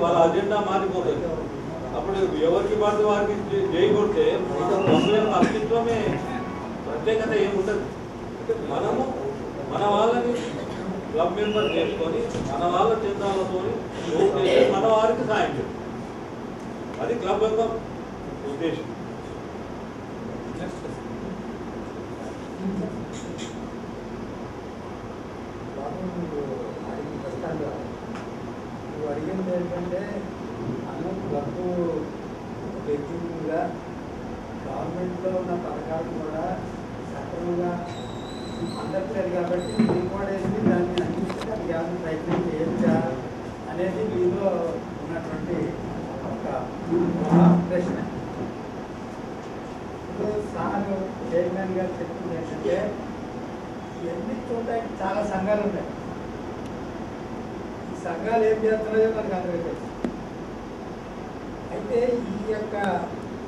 వాళ్ళ అజెండా మారిపోతుంది. అప్పుడు ఎవరికి పడితే వారికి చేయకూడితే అస్తిత్వమే ప్రత్యేకత ఏముండదు. మనము మన వాళ్ళని క్లబ్ మెంబర్ చేసుకొని మన వాళ్ళ చందాలతో మన వారికి సాయం చేయాలి. అది క్లబ్ యొక్క ఉద్దేశం. నువ్వు అడిగింది ఏంటంటే అన్నం క్లబ్ వ్యక్తిగా గవర్నమెంట్లో ఉన్న పథకాలు కూడా సక్రమంగా అందట్లేదు కాబట్టి మీరు కూడా వేసి దాన్ని అందించడానికి ఏమైనా ప్రయత్నం చేయొచ్చా అనేది మీలో ఉన్నటువంటి ఒక ప్రశ్న. ఇప్పుడు సార్ చైర్మన్ గారు చెప్తుంది ఏంటంటే ఎన్ని చూడటానికి చాలా సంఘాలు ఉన్నాయి. ఈ సంఘాలు ఏం చేస్తున్నాయో మనకు అందరికీ తెలుసు. అయితే ఈ యొక్క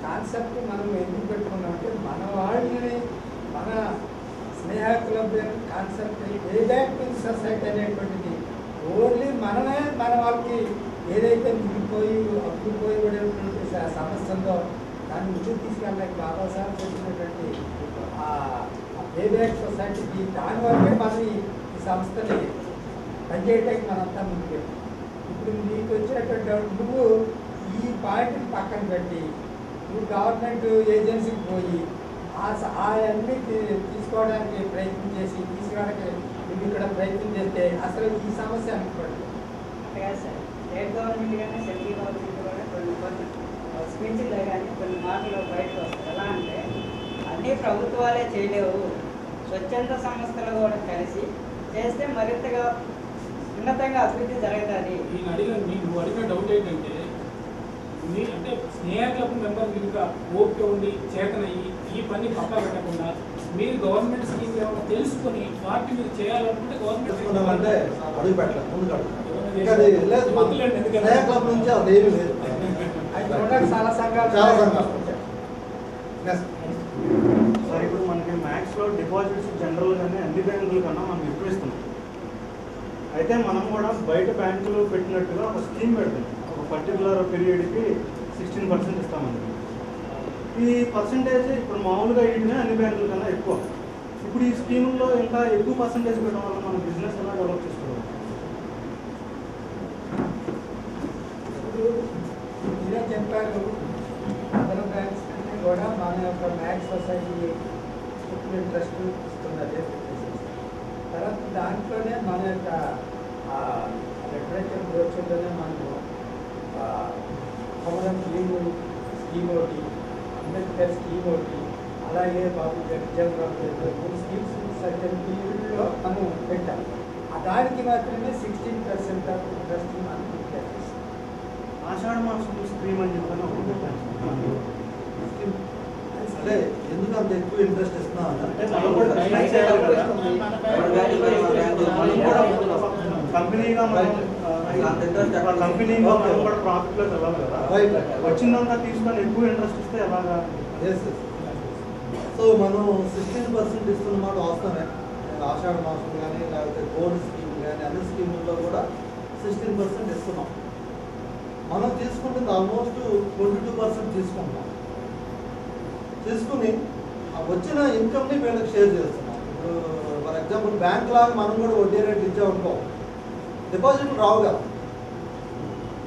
కాన్సెప్ట్ మనం ఎందుకు పెట్టుకున్నామంటే మన వాళ్ళని మన Sneha club concept a back to society అనేటువంటిది ఓన్లీ మనమే మన వాళ్ళకి ఏదైతే మిగిలిపోయి అప్పుడుపోయి పడేటువంటి సమస్య ఉందో దాన్ని ముందుకు తీసుకెళ్ళడానికి బాబాసాహెబ్ చెప్పినటువంటి ఏ బ్యాక్ సొసైటీకి దానివల్లే మనం ఈ సంస్థని పనిచేయడానికి మనంతా ముందుకు. ఇప్పుడు నీకు వచ్చినటువంటి నువ్వు ఈ పాయింట్ని పక్కన పెట్టి నువ్వు గవర్నమెంట్ ఏజెన్సీకి పోయి అవన్నీ తీసుకోవడానికి ప్రయత్నం చేసి తీసుకురావడానికి నువ్వు ఇక్కడ ప్రయత్నం చేస్తే అసలు ఈ సమస్య అనుకోండి. సార్ స్టేట్ గవర్నమెంట్ కానీ సెంట్రల్ గవర్నమెంట్ కూడా కొన్ని స్పీచ్లో కానీ కొన్ని మాటలు బయటకు వస్తాయి. ఎలా అంటే అన్నీ ప్రభుత్వాలే చేయలేవు, స్వచ్ఛంద సంస్థలు కూడా కలిసి చేస్తే మరింతగా ఉన్నతంగా అభివృద్ధి జరుగుతుంది. నువ్వు అడిగిన డౌట్ ఏంటంటే అంటే స్నేహ క్లబ్ మెంబర్ కనుక ఓపిక ఉండి చేతనయ్యి ఈ పని పక్క పెట్టకుండా మీరు గవర్నమెంట్ స్కీమ్ ఏమైనా తెలుసుకొని వాటి మీరు చేయాలనుకుంటే గవర్నమెంట్ అంటే అడుగు పెట్టలేదు ముందుకు క్లబ్ నుంచి అది ఏమీ లేదు. చాలా సంఘాలు సార్ ఇప్పుడు మనకి మ్యాక్స్లో డిపాజిట్స్ జనరల్గానే అన్ని బ్యాంకుల కన్నా మనం ఎక్కువ ఇస్తున్నాం. అయితే మనం కూడా బయట బ్యాంకులు పెట్టినట్టుగా ఒక స్కీమ్ పెడతాం. ఒక పర్టికులర్ పీరియడ్కి 16% ఇస్తామండి. ఈ పర్సంటేజ్ ఇప్పుడు మామూలుగా వీటినే అన్ని బ్యాంకుల కన్నా ఎక్కువ. ఇప్పుడు ఈ స్కీముల్లో ఇంకా ఎక్కువ పర్సంటేజ్ పెట్టడం వల్ల మన బిజినెస్ ఎలా డెవలప్ చేసుకోవాలి? మీరే చెప్పారు అదర్ బ్యాంక్స్ కంటే కూడా మన యొక్క మ్యాక్స్ సొసైటీ ట్రస్ట్ ఇస్తున్నది. తర్వాత దాంట్లోనే మన యొక్క లిటరేచర్ బ్రోచర్లోనే మనకు పవన్ స్కీమ్ ఒకటి, అంబేద్కర్ స్కీమ్ ఒకటి, అలాగే బాబు జగజ్జనరామ్ 3 స్కీమ్స్ సర్టన్ పీరియడ్లో మనం పెట్టాం. దానికి మాత్రమే 16% ఆఫ్ ఇంట్రెస్ట్ మనం ఆషాఢ మాసం స్కీమ్ అని చెప్పాను. అంటే ఎందుకు అంత ఎక్కువ ఇంట్రెస్ట్ ఇస్తున్నా అంటే కంపెనీగా మనం కూడా ప్రాఫిట్లో వెళ్ళాలి కదా. వచ్చిందంతా తీసుకొని ఎక్కువ ఇంట్రెస్ట్ ఇస్తే ఎలాగా? సో మనం 16% ఇస్తున్నమాట వాస్తవమే. ఆషాఢ మాసం కానీ లేకపోతే గోల్డ్ స్కీమ్ కానీ అన్ని స్కీముల్లో కూడా 16% ఇస్తున్నాం. మనం తీసుకుంటుంది ఆల్మోస్ట్ 22% తీసుకుంటాం. తీసుకుని వచ్చిన ఇన్కమ్ని వీళ్ళకి షేర్ చేస్తున్నాం. ఇప్పుడు ఫర్ ఎగ్జాంపుల్ బ్యాంక్ లాగా మనం కూడా వడ్డీ రేట్ ఇచ్చామనుకో డిపాజిట్లు రావు కదా.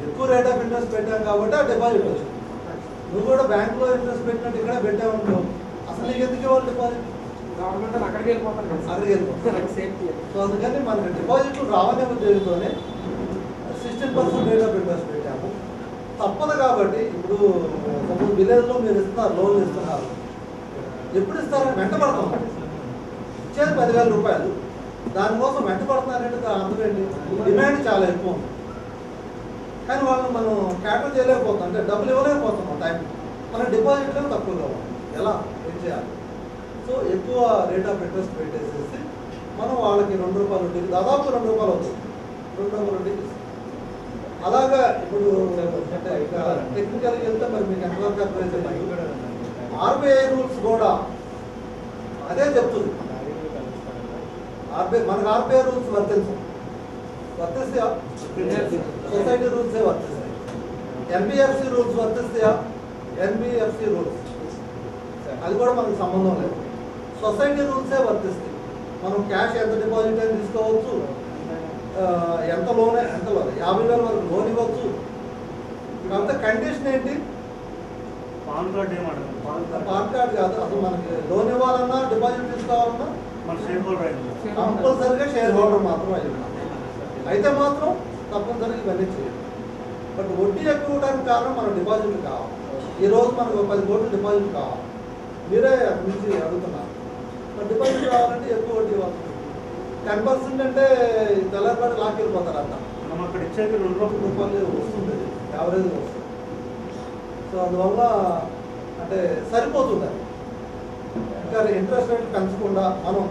ఎక్కువ రేట్ ఆఫ్ ఇంట్రెస్ట్ పెట్టాం కాబట్టి ఆ డిపాజిట్ వచ్చింది. నువ్వు కూడా బ్యాంకులో ఇంట్రెస్ట్ పెట్టినట్టు ఇక్కడ పెట్టామనుకో అసలు నీకు ఎందుకు ఇవ్వాలి డిపాజిట్? గవర్నమెంట్ అక్కడికి వెళ్ళిపోతాను సేఫ్టీ. సో అందుకని మనకి డిపాజిట్లు రావనే ఉద్దేశంతోనే 16% రేట్ ఆఫ్ ఇంట్రెస్ట్ పెట్టాము. తప్పదు కాబట్టి ఇప్పుడు సపోజ్ విలేజ్లో మీరు ఇస్తున్నారు, లోన్లు ఇస్తున్నారు, ఎప్పుడు ఇస్తారని వెంటబడతాం. ఇచ్చేది 10,000 రూపాయలు, దానికోసం వెంటబడుతున్నారంటే దాని అర్థం ఏంటి? డిమాండ్ చాలా ఎక్కువ ఉంది కానీ వాళ్ళు మనం క్యాటర్ చేయలేకపోతాం, అంటే డబ్బులు ఇవ్వలేకపోతున్నాం టైం. మన డిపాజిట్లో తక్కువగా ఉంది. ఎలా ఏం చేయాలి? సో ఎక్కువ రేట్ ఆఫ్ ఇంట్రెస్ట్ పెట్టేసేసి మనం వాళ్ళకి ₹2 వడ్డీకి దాదాపు ₹2 అవుతుంది. ₹2 వడ్డీకి అలాగా. ఇప్పుడు టెక్నికల్గా వెళ్తే మరి మీకు ఎంతవరకు అప్లై ఆర్బీఐ రూల్స్ కూడా అదే చెప్తుంది. మనకు ఆర్బీఐ రూల్స్ వర్తిస్తాయి, సొసైటీ రూల్సే వర్తిస్తాయి. ఎన్బిఎఫ్సి రూల్స్ వర్తిస్తాయా? ఎన్బిఎఫ్సి రూల్స్ అది కూడా మనకు సంబంధం లేదు. సొసైటీ రూల్సే వర్తిస్తాయి. మనం క్యాష్ ఎంత డిపాజిట్ అయినా తీసుకోవచ్చు, ఎంత లోన్ 50,000 వరకు లోన్ ఇవ్వచ్చు. ఇదంతా కండిషన్ ఏంటి? పాన్ కార్డ్ ఏమంటారు? పాన్ కార్డ్ కాదు, అసలు మనకి లోన్ ఇవ్వాలన్నా డిపాజిట్ తీసుకోవాలన్నా మన షేర్ హోల్డర్ అయింది. కంపల్సరీగా షేర్ హోల్డర్ మాత్రం అయి ఉన్నాం. అయితే మాత్రం తప్పనిసరిగా ఇవన్నీ చేయాలి. బట్ వడ్డీ ఎక్కువ ఇవ్వడానికి కారణం మన డిపాజిట్లు కావాలి. ఈరోజు మనకు 10 కోట్లు డిపాజిట్ కావాలి, మీరే అక్కడి నుంచి అడుగుతున్నారు. మరి డిపాజిట్ కావాలంటే ఎక్కువ వడ్డీ ఇవ్వాలి. 10% అంటే తెల్లపాటు లాక్ వెళ్ళిపోతారు అంతా. మనం అక్కడ ఇచ్చేది రూపాయలు వస్తుంది, యావరేజ్గా వస్తుంది. సో అందువల్ల అంటే సరిపోతుంది. ఇంకా ఇంట్రెస్ట్ రేట్ పెంచకుండా, మనం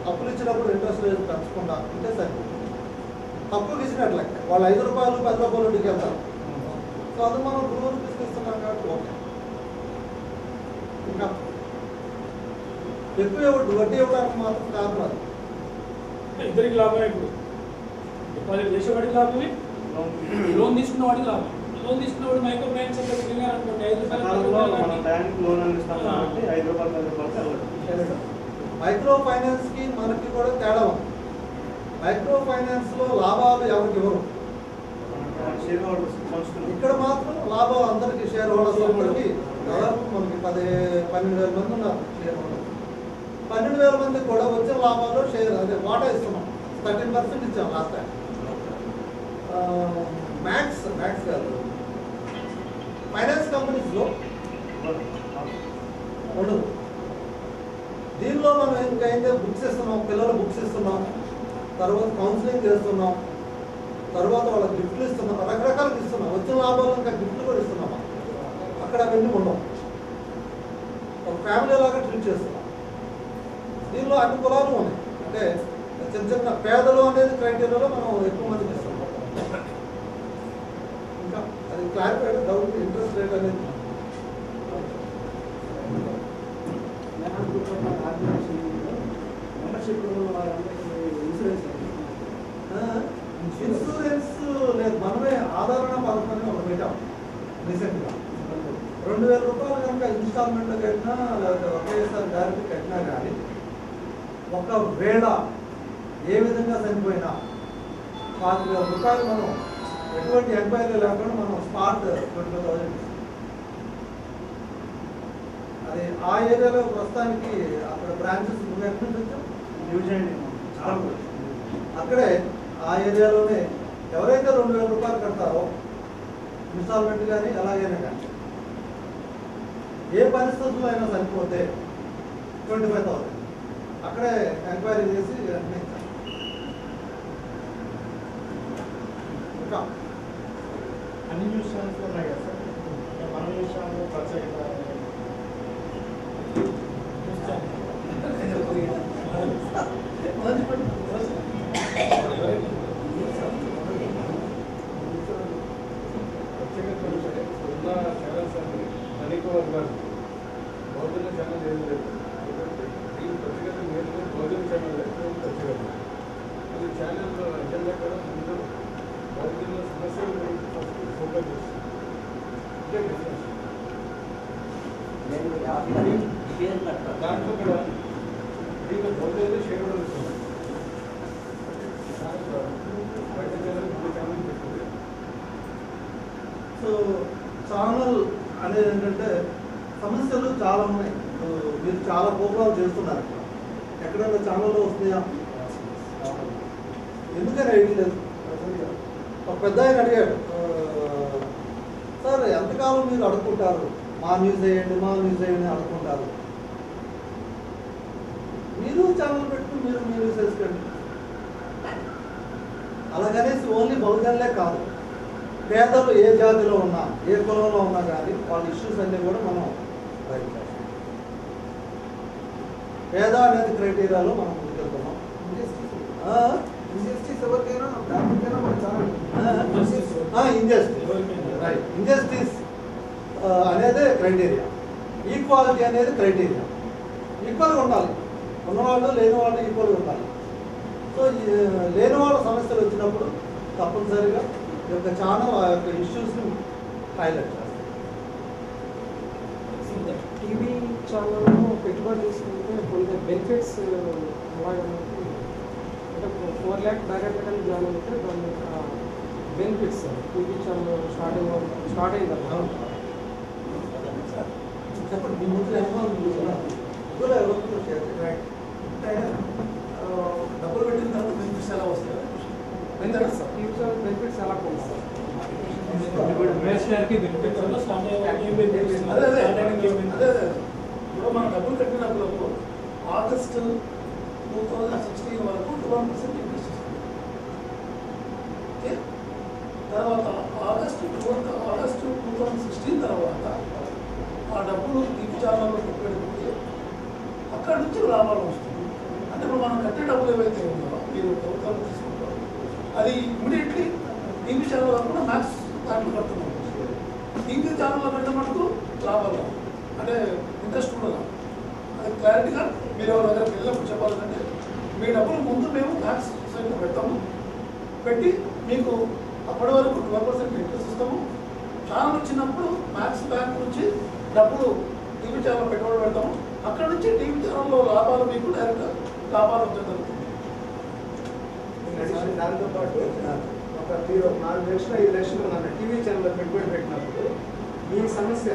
అప్పులు ఇచ్చినప్పుడు ఇంట్రెస్ట్ రేట్ పెంచకుండా ఉంటే సరిపోతుంది. తక్కువ ఇచ్చినట్లే వాళ్ళు 5 రూపాయలు 10 రూపాయలు వడ్డీకి వెళ్తారు. సో అది మనం రూపాయలు ఇస్తున్నాం కాబట్టి ఓకే. ఇంకా ఎక్కువ వడ్డీ ఇవ్వడానికి మాత్రం కారణం అది. ఇద్దరికి లాభమే. ఇప్పుడు డిపాజిట్ చేసేవాడికి లాభమే, లోన్ తీసుకున్న వాడికి లాభం. లోన్ తీసుకున్నవాడు మైక్రో ఫైనాన్స్ అనుకోండి 5 రూపాయలు మన బ్యాంక్ లోన్ అందిస్తాం కాబట్టి 5 రూపాయలు 10 రూపాయలు వెళ్ళదు. మైక్రో ఫైనాన్స్కి మనకి కూడా తేడా ఉంది. మైక్రో ఫైనాన్స్లో లాభాలు ఎవరికి ఇవ్వరు, షేర్ హోల్డర్స్ పంచుతున్నాం. ఇక్కడ మాత్రం లాభాలు అందరికీ షేర్ హోల్డర్స్ అందరికీ దాదాపు మనకి 12,000 మంది ఉన్నారు షేర్ హోల్డర్స్. 12,000 మందికి కూడా వచ్చిన లాభాలు షేర్ అదే వాటా ఇస్తున్నాం. 13% ఇచ్చాం లాస్ట్ టైం. మ్యాక్స్ కాదు, ఫైనాన్స్ కంపెనీస్లో ఉండదు. దీనిలో మనం ఇంకా అయితే బుక్స్ ఇస్తున్నాం, పిల్లలు బుక్స్ ఇస్తున్నాం, తర్వాత కౌన్సిలింగ్ చేస్తున్నాం, తర్వాత వాళ్ళకి గిఫ్ట్లు ఇస్తున్నాం, రకరకాలుగా ఇస్తున్నాం. వచ్చిన లాభాలు ఇంకా గిఫ్ట్లు కూడా ఇస్తున్నాం. అక్కడ అవన్నీ ఉండవు, ఒక ఫ్యామిలీ లాగా ట్రీట్ చేస్తున్నాం. దీనిలో అన్ని కులాలు ఉన్నాయి. అంటే చిన్న చిన్న పేదలు అనేది క్రైటీరియాలో మనం ఎక్కువ మందికి ఇస్తున్నాం. ఇంకా అది క్లారిఫైడ్ డౌట్ ఇంట్రెస్ట్ రేట్ అనేది ఇన్సూరెన్స్ లేదు. మనమే ఆదరణ పథకాన్ని ఒకటి పెట్టాం రీసెంట్గా. 2,000 రూపాయలు కనుక ఇన్స్టాల్మెంట్లో కట్టినా లేకపోతే ఒకేసారి డైరెక్ట్ కట్టినా కానీ ఒకవేళ ఏ విధంగా చనిపోయినా 5,000 రూపాయలు మనం ఎటువంటి ఎంక్వైరీ లేకుండా మనం స్పాట్ 25,000. అది ఆ ఏరియాలో ప్రస్తుతానికి అక్కడ బ్రాంచెస్ ఎక్కడి నుంచి వచ్చాం యూజ్ చేయండి. అక్కడే ఆ ఏరియాలోనే ఎవరైతే 2,000 రూపాయలు కడతారో ఇన్స్టాల్మెంట్ కానీ ఎలాగైనా కానీ ఏ పరిస్థితుల్లో అయినా చనిపోతే 25,000 అక్కడే ఎంక్వైరీ చేసి ఇంకా అన్ని న్యూస్ ఛానల్స్ ఉన్నాయి కదా సార్. మన న్యూస్ ఛానల్ ప్రత్యేకత ఛానల్స్ అన్ని తనిఖీ వర్గాలు బౌద్ధుల ఛానల్ ఏది లేదు. దీని ప్రత్యేకత మీరు బౌద్ధుల ఛానల్ ప్రత్యేకత. అది ఛానల్లో ఎజెండా కూడా ముందు బౌద్ధుల సమస్యల గురించి ఫస్ట్ ఫోకస్ చేస్తుంది. ఇదే డిఫరెన్స్. దాంట్లో కూడా దీంట్లో బౌద్ధులు షేర్ కూడా వస్తుంది. సో ఛానల్ అనేది ఏంటంటే సమస్యలు చాలా ఉన్నాయి. మీరు చాలా ప్రోగ్రామ్ చేస్తున్నారు. ఎక్కడైనా ఛానల్లో వస్తున్నాయా? ఎందుకని ఐడియా లేదు. ఒక పెద్ద ఆయన అడిగాడు, సార్ ఎంతకాలం మీరు అడుక్కుంటారు, మా న్యూస్ వేయండి అడుక్కుంటారు. మీరు ఛానల్ పెట్టుకుని మీరు న్యూస్ వేసుకోండి. అలాగనేసి ఓన్లీ బహుజనులే కాదు, పేదలు ఏ జాతిలో ఉన్నా ఏ కులంలో ఉన్నా కానీ వాళ్ళ ఇష్యూస్ అన్నీ కూడా మనం రైట్ చేస్తాం. పేద అనేది క్రైటీరియాలో మనం ముందుకెళ్తున్నాం. ఇంజస్టిస్ ఎవరికైనా ఇంజస్టిస్ అనేది క్రైటీరియా, ఈక్వాలిటీ అనేది క్రైటీరియా. ఈక్వల్గా ఉండాలి, ఉన్నవాళ్ళు లేని వాళ్ళు ఈక్వల్గా ఉండాలి. సో లేని వాళ్ళ సమస్యలు వచ్చినప్పుడు తప్పనిసరిగా ఈ యొక్క ఛానల్ ఆ యొక్క ఇష్యూస్ని హైలైట్ చేస్తాం. టీవీ ఛానల్లో పెట్టుబడి తీసుకుంటే కొన్ని బెనిఫిట్స్ అలాగే అంటే 4 lakh డైరెక్ట్ కానీ జాయిన్ అయితే దాని యొక్క బెనిఫిట్స్ టీవీ ఛానల్ స్టార్ట్ అయిన తర్వాత చెప్పండి, మీ ముందు డబ్బులు పెట్టిన తర్వాత బెనిఫిట్స్ ఎలా వస్తాయి? బెనిఫిట్స్ టీవీ ఛానల్ బెనిఫిట్స్ ఎలా పొందుతారు? ఇప్పుడు మనం డబ్బులు కట్టినప్పుడు ఆగస్టు 2016 వరకు 12% ఇంట్రెస్ట్ వస్తుంది. ఓకే, తర్వాత ఆగస్టు 2016 తర్వాత ఆ డబ్బులు టీవీ ఛానల్లో పెట్టుబడి అక్కడ నుంచి లాభాలు వస్తుంది. అంటే ఇప్పుడు మనం కట్టే డబ్బులు ఏవైతే ఉన్నాయో మీరు ప్రభుత్వాలు తీసుకుంటారు, అది ఇమీడియట్లీ టీవీ ఛానల్ కాకుండా మ్యాక్స్ దాంట్లో కడుతున్నాం. టీవీ ఛానల్లో పెట్టే మటుకు లాభాలు అంటే ఇంట్రెస్ట్ కూడా అది క్లారిటీగా మీరు ఎవరి దగ్గరికి వెళ్ళినప్పుడు చెప్పాలంటే మీ డబ్బులు ముందు మేము మ్యాక్స్ సైట్లో పెడతాము, పెట్టి మీకు అప్పటి వరకు 12% ఇంట్రెస్ట్ ఇస్తాము. ఛానల్ వచ్చినప్పుడు మ్యాక్స్ బ్యాంక్ నుంచి డబ్బులు టీవీ ఛానల్ పెట్టుబడి పెడతాము. అక్కడ నుంచి టీవీ ఛానల్లో లాభాలు మీకు డైరెక్ట్ లాభాలు వచ్చే జరుగుతుంది. దాంతోపాటు మీరు 4 లక్షలు 5 లక్షలు మన టీవీ ఛానల్లో పెట్టుబడి పెట్టినప్పుడు మీ సమస్య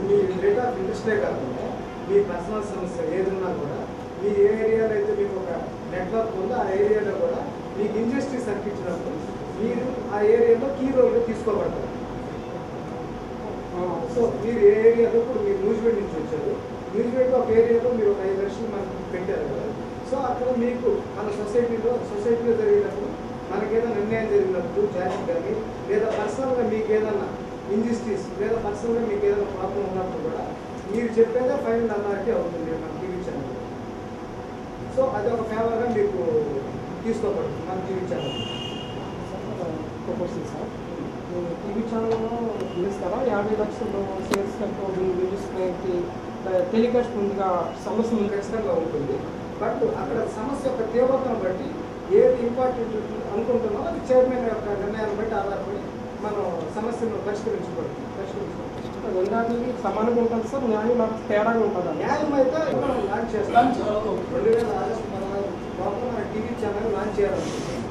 మీ రేట్ ఆఫ్ ఇంట్రెస్టే కాకుండా మీ పర్సనల్ సమస్య ఏదున్నా కూడా మీ ఏ ఏరియాలో అయితే మీకు ఒక నెట్వర్క్ ఉందో ఆ ఏరియాలో కూడా మీకు ఇండస్ట్రీస్ అనిపించినప్పుడు మీరు ఆ ఏరియాలో కీ రోల్గా తీసుకోబడతారు. సో మీరు ఏ ఏరియాలో ఇప్పుడు మీరు న్యూజివేడ్ నుంచి వచ్చారు, న్యూజివేడ్లో ఒక ఏరియాలో మీరు ఒక 5 లక్షలు మనకు పెట్టారు కదా. సో అక్కడ మీకు మన సొసైటీలో జరిగినప్పుడు మనకి ఏదైనా నిర్ణయం జరిగినప్పుడు జాయిన్ కానీ లేదా పర్సనల్గా మీకు ఏదైనా ఇంజస్టిస్ లేదా పర్సనల్గా మీకు ఏదైనా ప్రాబ్లం ఉన్నప్పుడు కూడా మీరు చెప్పేదే ఫైనల్ అథారిటీ అవుతుంది మన టీవీ ఛానల్. సో అది ఒక ఫేవర్గా మీకు తీసుకోబడుతుంది మన TV channel. Question sir, TV ఛానల్లో పిలుస్తారా 50 లక్షలు సేల్స్ రిజిస్ట్రేకి టెలికాస్ట్ ముందుగా సమస్య ముందు ఖచ్చితంగా ఉంటుంది. బట్ అక్కడ సమస్య యొక్క తీవ్రతను బట్టి ఏది ఇంపార్టెంట్ అనుకుంటున్నామో అది చైర్మన్ యొక్క నిర్ణయాన్ని బట్టి ఆధారపడి మనం సమస్యను పరిష్కరించబడుతుంది. రెండాటికి సమానంగా ఉంటుంది సార్, న్యాయం నాకు తేడాగా ఉంటుందా? న్యాయం అయితే మనం లాంచ్ చేస్తాం. 2000 ఆగస్టు 16 లోపల మన టీవీ ఛానల్ లాంచ్ చేయాలనుకుంటుంది.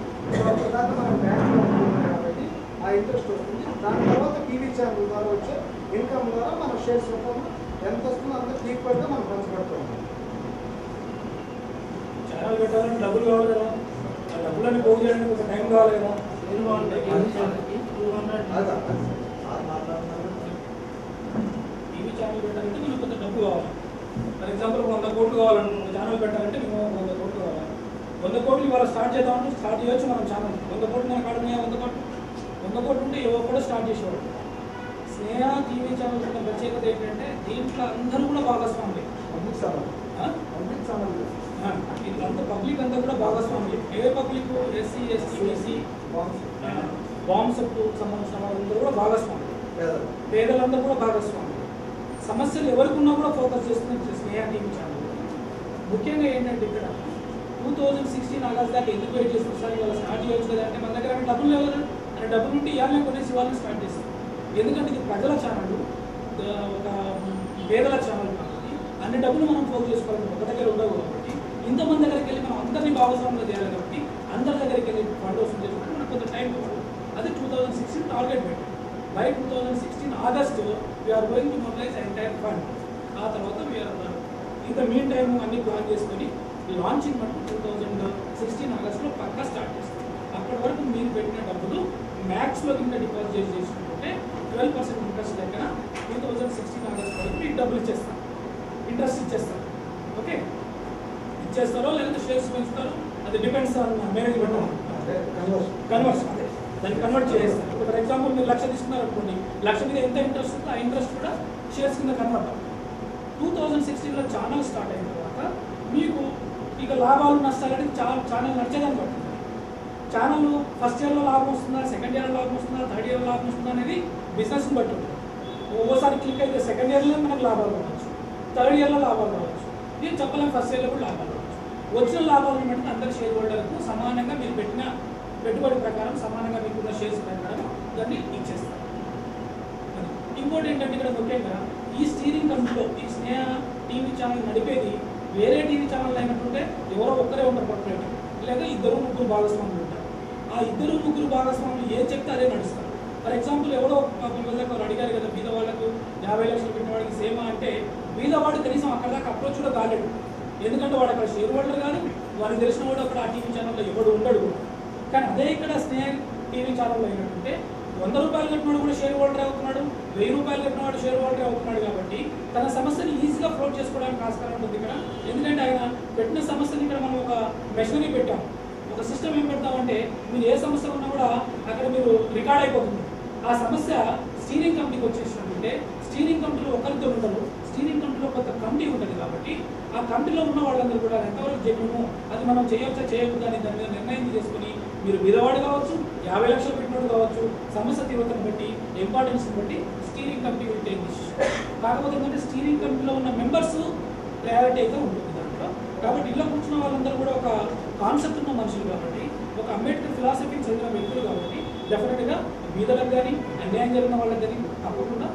దాన్ని మనం బ్యాంక్లో ఉంటుంది కాబట్టి ఆ ఇంట్రెస్ట్ వస్తుంది. దాని తర్వాత టీవీ ఛానల్ ద్వారా వచ్చే ఇన్కమ్ ద్వారా మన షేర్స్ రూపంలో ఎంత వస్తుందో అంత ఈక్వల్గా మనం పంచబడుతూ ఉంటాం. ఛానల్ పెట్టాలంటే డబ్బులు కావాలి కదా, ఆ డబ్బులన్నీ పోగు చేయడానికి ఒక టైం కావాలి కదా. టీవీ ఛానల్ పెట్టాలంటే మీకు కొంత డబ్బు కావాలి. ఫర్ ఎగ్జాంపుల్ 100 కోట్లు కావాలనుకుంటున్నాం, ఛానల్ పెట్టాలంటే మేము 100 కోట్లు కావాలి. 100 కోట్లు ఇవాళ స్టార్ట్ చేద్దామంటే స్టార్ట్ చేయొచ్చు మనం ఛానల్. 100 కోట్లు మనకు అడుగుతున్నాయా? 100 కోట్లు ఉంటే ఎవరు కూడా స్టార్ట్ చేసేవాడు. స్నేహ టీవీ ఛానల్ యొక్క ప్రత్యేకత ఏంటంటే దీంట్లో అందరూ కూడా భాగస్వామి. పబ్లిక్ ఛానల్ అంత పబ్లిక్ అంతా కూడా భాగస్వామి. ఏ పబ్లిక్? ఎస్సీ, ఎస్టీ, బీసీ, బాంబ్స్కు సంబంధించిన వాళ్ళందరూ కూడా భాగస్వామి. పేదలందరూ కూడా భాగస్వామి. సమస్యలు ఎవరికి ఉన్నా కూడా ఫోకస్ చేస్తుంది స్నేహ టీవీ ఛానల్. ముఖ్యంగా ఏంటంటే ఇక్కడ 2016 ఆగస్ట్ దాకా ఎందుకు వెయిట్ చేస్తున్నారు సార్? ఇవాళ స్టార్ట్ చేయొచ్చు కదా అంటే మన దగ్గర డబ్బులు లేవు కదా, అంటే డబ్బులు ఉంటే ఇవాళనే కొనేసి వాళ్ళని స్టార్ట్ చేస్తాం. ఎందుకంటే ఇది ప్రజల ఛానల్, ఒక పేదల ఛానల్ కాబట్టి అన్ని డబ్బులు మనం పోగు చేసుకోవాలి, ఒక దగ్గర ఉండవు కాబట్టి ఇంతమంది దగ్గరికి వెళ్ళి మనం అందరినీ భాగస్వామ్యంలో చేయాలి కాబట్టి అందరి దగ్గరికి వెళ్ళి ఫండ్ వసూలు చేసుకుంటే మనకు కొంత టైం కావాలి. అది 2016 టార్గెట్ పెట్టాం. By 2016 August we're going to mobilize entire fund. ఆ తర్వాత వీఆర్ ఇంత మీన్ టైం అన్ని ప్లాన్ చేసుకొని లాంచింగ్ మటుకు 2016 ఆగస్టులో పక్కా స్టార్ట్ చేస్తాం. అప్పటి వరకు మీరు పెట్టిన డబ్బులు మ్యాక్స్లో కింద డిపాజిట్ చేసుకుంటే 12% ఇంట్రెస్ట్ దగ్గర 2016 ఆగస్ట్ వరకు మీకు డబ్బులు ఇచ్చేస్తాం, ఇంట్రెస్ట్ ఇచ్చేస్తాం. ఓకే, ఇచ్చేస్తారో లేదంటే షేర్స్ పెంచుతారో అది డిపెండ్స్ ఆన్ మేనేజ్మెంట్ కన్వర్షన్. అదే దాన్ని కన్వర్ట్ చేస్తారు. ఫర్ ఎగ్జాంపుల్ మీరు 1,00,000 తీసుకున్నారు అనుకోండి, 1,00,000 మీద ఎంత ఇంట్రెస్ట్ ఉందో ఆ ఇంట్రెస్ట్ కూడా షేర్స్ కింద కన్వర్ట్ అవుతుంది. 2016లో ఛానల్ స్టార్ట్ అయిన తర్వాత మీకు ఇక లాభాలు నష్టాలు అనేది ఛానల్ నడిచేదాన్ని పడుతుంది. ఛానల్ ఫస్ట్ ఇయర్లో లాభం వస్తుందా, సెకండ్ ఇయర్లో లాభం వస్తుందా, థర్డ్ ఇయర్లో లాభం వస్తుందా అనేది బిజినెస్ని బట్టి ఉంటుంది. ఒక్కోసారి క్లిక్ అయితే సెకండ్ ఇయర్లో మనకు లాభాలు రావచ్చు, థర్డ్ ఇయర్లో లాభాలు రావచ్చు. నేను చెప్పలేము ఫస్ట్ ఇయర్లో కూడా లాభాలు రావచ్చు. వచ్చిన లాభాలను బట్టి అందరి షేర్ హోల్డర్లకు సమానంగా మీరు పెట్టిన పెట్టుబడి ప్రకారం సమానంగా మీకున్న షేర్స్ ప్రకారం దాన్ని ఇచ్చేస్తారు. ఏంటంటే ఇక్కడ ముఖ్యంగా ఈ స్టీరింగ్ కమిటీలో ఈ స్నేహ టీవీ ఛానల్ నడిపేది వేరే టీవీ ఛానల్ అయినట్టుంటే ఎవరో ఒక్కరే ఉంటారు ప్రొపరేటర్, లేదా 2-3 భాగస్వాములు ఉంటారు. ఆ 2-3 భాగస్వాములు ఏం చెప్తే అదే నడుస్తారు. ఫర్ ఎగ్జాంపుల్ ఎవరో వీళ్ళకి అడిగారు కదా, బీద వాళ్ళకు 50 లక్షలు పెట్టిన వాడికి సేమ అంటే బీదవాడు కనీసం అక్కడ దాకా అప్రోచ్ కూడా కాలేడు. ఎందుకంటే వాడు అక్కడ షేర్ హోల్డర్ కానీ వాడికి తెలిసిన వాడు అక్కడ ఆ టీవీ ఛానల్లో ఎవడు ఉండడు. కానీ అదే ఇక్కడ స్నేహ టీవీ ఛానల్లో అయినట్టుంటే 100 రూపాయలు కట్టినవాడు కూడా షేర్ హోల్డర్ అవుతున్నాడు, 1000 రూపాయలు కట్టినవాడు షేర్ హోల్డర్ అవుతున్నాడు. కాబట్టి తన సమస్యని ఈజీగా ఫ్లోట్ చేసుకోవడానికి ఆస్కారం ఉంటుంది ఇక్కడ. ఎందుకంటే ఆయన పెట్టిన సమస్యని ఇక్కడ మనం ఒక మెషినరీ పెట్టాం, ఒక సిస్టమ్ ఏం పెడతామంటే మీరు ఏ సమస్య ఉన్నా కూడా అక్కడ మీరు రికార్డ్ అయిపోతుంది. ఆ సమస్య స్టీరింగ్ కమిటీకి వచ్చేసినట్టుంటే స్టీరింగ్ కమిటీలో ఒకరితో ఉండదు, స్టీరింగ్ కమిటీలో కొంత కమిటీ ఉంటుంది. కాబట్టి ఆ కమిటీలో ఉన్న వాళ్ళందరూ కూడా ఎంతవరకు జన్మము అది మనం చేయవచ్చా చేయకూడదు అని దాని మీద నిర్ణయం చేసుకుని మీరు బీదవాడు కావచ్చు, 50 లక్షలు పెట్టినోడు కావచ్చు, సమస్య తీవ్రతను బట్టి ఇంపార్టెన్స్ని బట్టి steering committee will take decision. కాకపోతే ఏంటంటే స్టీరింగ్ కమిటీలో ఉన్న మెంబర్స్ ప్రయారిటీ అయితే ఉంటుంది దాంట్లో. కాబట్టి ఇలా కూర్చున్న వాళ్ళందరూ కూడా ఒక కాన్సెప్ట్ ఉన్న మనుషులు కాబట్టి, ఒక అంబేద్కర్ ఫిలాసఫీకి చెందిన వ్యక్తులు కాబట్టి డెఫినెట్గా బీదలకు కానీ అన్యాయం జరిగిన వాళ్ళకి కానీ తప్పకుండా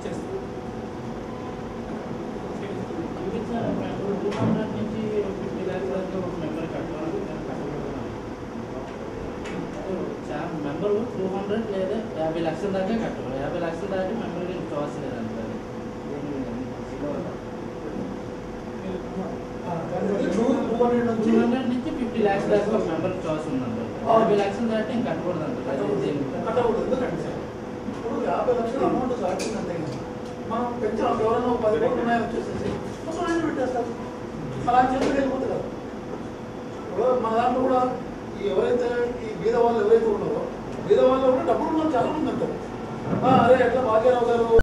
చేస్తారు. 200 నుంచి 50 lakhs వరకు ఒక మెంబర్ కట్టాలి. మెంబరు 200 లేదా 50 లక్షల దాకా కట్టాలి. 50 లక్షల దాకా మెంబర్కి చాయిస్ లేదండి. 200 నుంచి 50 lakhs దాకా ఒక మెంబర్కి చాయిస్ ఉందండి. 50 లక్షలు దాటి ఇంకా కట్టకూడదు అంటారు. ఇప్పుడు 50 లక్షల అమౌంట్ దాటిందంటే మనం పెంచిన ఎవరైనా 10 కోట్లు ఉన్నాయని వచ్చేసేసి మొత్తం ఆయన పెట్టేస్తారు. అలా చేతులు వెళ్ళిపోతుంది కదా. ఇప్పుడు మన దాంట్లో కూడా ఎవరైతే ఈ బీద వాళ్ళు ఎవరైతే ఉన్నారో బీద వాళ్ళు కూడా డబ్బులు ఉన్న చాలా మంది అంటారు. అరే ఎట్లా భాగ్యరావు గారు